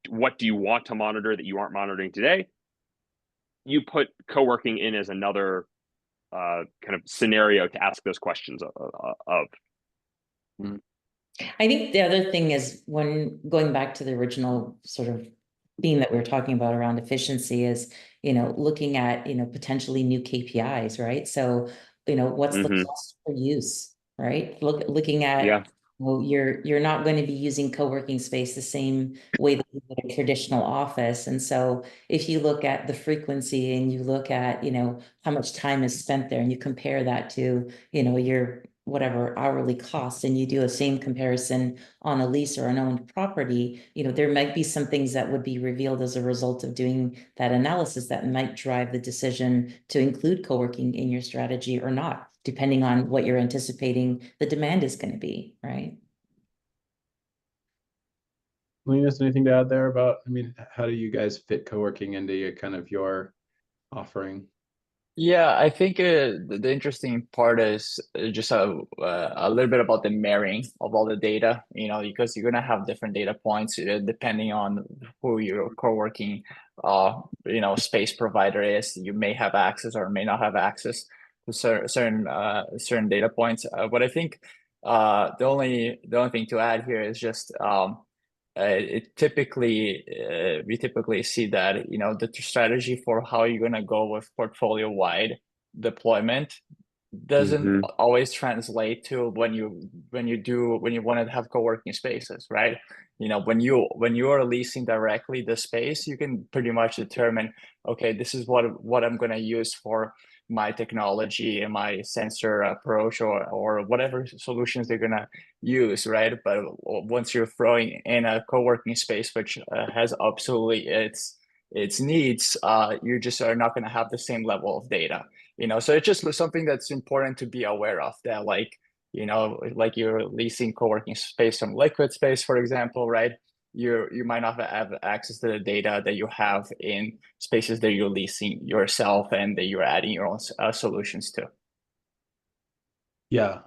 what do you want to monitor that you aren't monitoring today? You put co-working in as another kind of scenario to ask those questions of. I think the other thing is, when going back to the original sort of theme that we were talking about around efficiency, is, looking at, potentially new KPIs, right? So, what's the cost per use, right? Looking at, well, you're not going to be using co-working space the same way that you would a traditional office. And so if you look at the frequency and you look at, how much time is spent there, and you compare that to, your whatever hourly costs, and you do a same comparison on a lease or an owned property, there might be some things that would be revealed as a result of doing that analysis that might drive the decision to include co-working in your strategy or not, depending on what you're anticipating the demand is going to be, right? Linus, anything to add there about, how do you guys fit co-working into your offering? Yeah, I think the interesting part is just a little bit about the marrying of all the data, because you're gonna have different data points depending on who your co-working, space provider is. You may have access or may not have access to certain data points. But I think the only thing to add here is just we typically see that the strategy for how you're going to go with portfolio wide deployment doesn't always translate to when you want to have co-working spaces, right? When you are leasing directly the space, you can pretty much determine, okay, this is what I'm going to use for my technology and my sensor approach, or whatever solutions they're gonna use, right? But once you're throwing in a co-working space which has absolutely its needs, you just are not going to have the same level of data. So it's just something that's important to be aware of, that like you're leasing co-working space from Liquid Space, for example, right? You might not have access to the data that you have in spaces that you're leasing yourself and that you're adding your own solutions to. Yeah,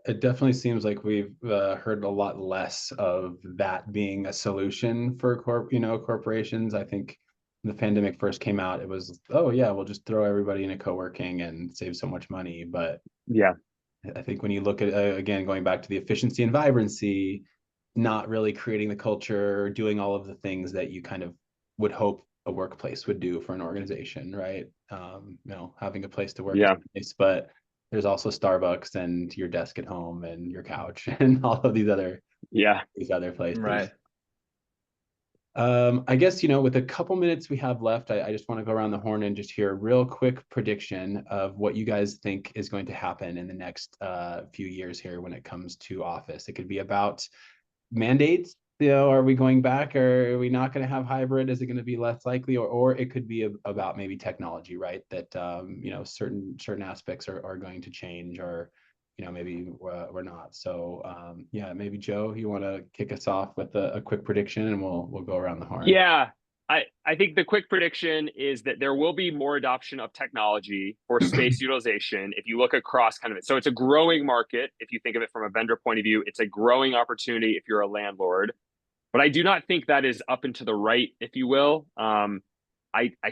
it definitely seems like we've heard a lot less of that being a solution for corporations. I think when the pandemic first came out, it was, oh yeah, we'll just throw everybody into co-working and save so much money. But yeah, I think when you look at, again, going back to the efficiency and vibrancy, not really creating the culture, doing all of the things that you kind of would hope a workplace would do for an organization, right? Having a place to work is nice, but there's also Starbucks and your desk at home and your couch and all of these other places. Right. I guess, with a couple minutes we have left, I just want to go around the horn and just hear a real quick prediction of what you guys think is going to happen in the next few years here when it comes to office. It could be about mandates. Are we going back, or are we not going to have hybrid? Is it going to be less likely? Or it could be about maybe technology, right? That certain aspects are going to change, or maybe we're not. So yeah, maybe Joe, you want to kick us off with a quick prediction, and we'll go around the horn. Yeah, I think the quick prediction is that there will be more adoption of technology for space utilization. If you look across kind of it, so it's a growing market. If you think of it from a vendor point of view, it's a growing opportunity if you're a landlord. But I do not think that is up and to the right, if you will. I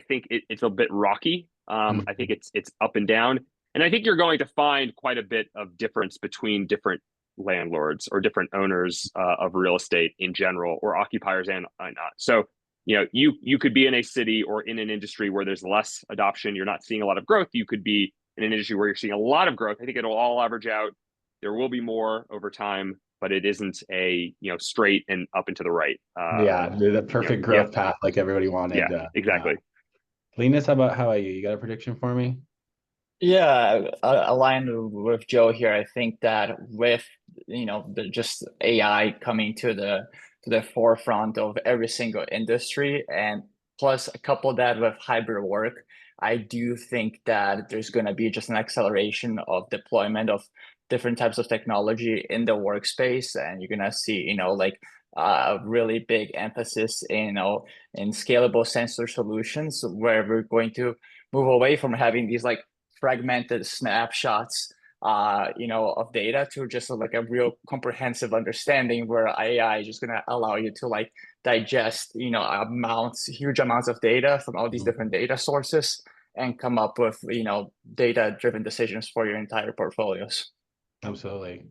think it's a bit rocky. I think it's up and down. And I think you're going to find quite a bit of difference between different landlords or different owners of real estate in general, or occupiers and not. So, you could be in a city or in an industry where there's less adoption. You're not seeing a lot of growth. You could be in an industry where you're seeing a lot of growth. I think it'll all average out. There will be more over time, but it isn't a straight and up and to the right. The perfect growth path like everybody wanted. Yeah, exactly. Linus, how about you? You got a prediction for me? Yeah, aligned with Joe here. I think that with just AI coming to the forefront of every single industry, and plus a couple of that with hybrid work, I do think that there's going to be just an acceleration of deployment of different types of technology in the workspace, and you're gonna see like a really big emphasis in scalable sensor solutions, where we're going to move away from having these like fragmented snapshots, of data to just like a real comprehensive understanding where AI is just going to allow you to like digest, huge amounts of data from all these different data sources and come up with, data-driven decisions for your entire portfolios. Absolutely.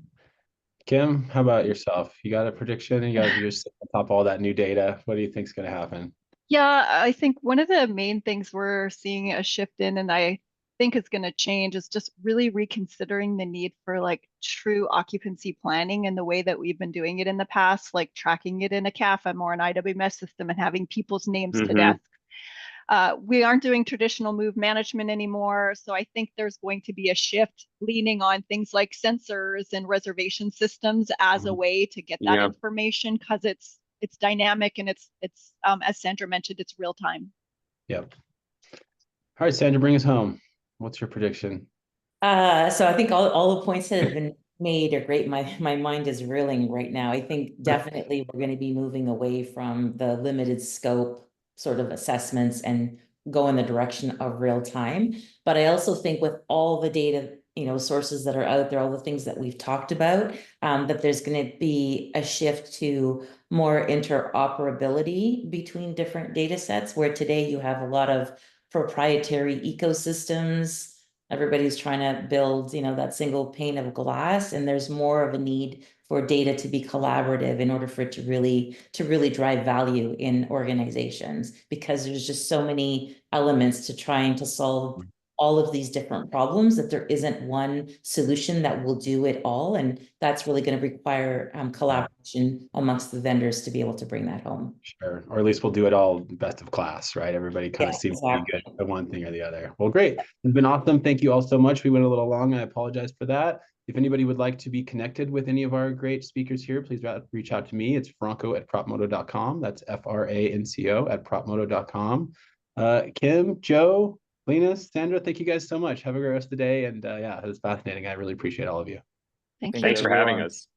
Kim, how about yourself? You got a prediction? You got to just on top of all that new data. What do you think is going to happen? Yeah, I think one of the main things we're seeing a shift in, and I think is going to change, is just really reconsidering the need for like true occupancy planning in the way that we've been doing it in the past, like tracking it in a CAFM or an IWMS system and having people's names to desk. We aren't doing traditional move management anymore. So I think there's going to be a shift leaning on things like sensors and reservation systems as a way to get that information, because it's dynamic and it's as Sandra mentioned, it's real time. Yep. All right, Sandra, bring us home. What's your prediction? So I think all the points that have been made are great. My mind is reeling right now. I think definitely we're going to be moving away from the limited scope sort of assessments and go in the direction of real time. But I also think with all the data, sources that are out there, all the things that we've talked about, that there's going to be a shift to more interoperability between different data sets, where today you have a lot of proprietary ecosystems. Everybody's trying to build, that single pane of glass, and there's more of a need for data to be collaborative in order for it to really drive value in organizations, because there's just so many elements to trying to solve all of these different problems that there isn't one solution that will do it all. And that's really going to require collaboration amongst the vendors to be able to bring that home. Sure. Or at least we'll do it all best of class, right? Everybody kind of seems to be good at one thing or the other. Well, great. It's been awesome. Thank you all so much. We went a little long. I apologize for that. If anybody would like to be connected with any of our great speakers here, please reach out to me. It's franco@propmoto.com. That's FRANCO @propmoto.com. Kim, Joe, Linus, Sandra, thank you guys so much. Have a great rest of the day. And yeah, it was fascinating. I really appreciate all of you. Thank you. Thanks for having us.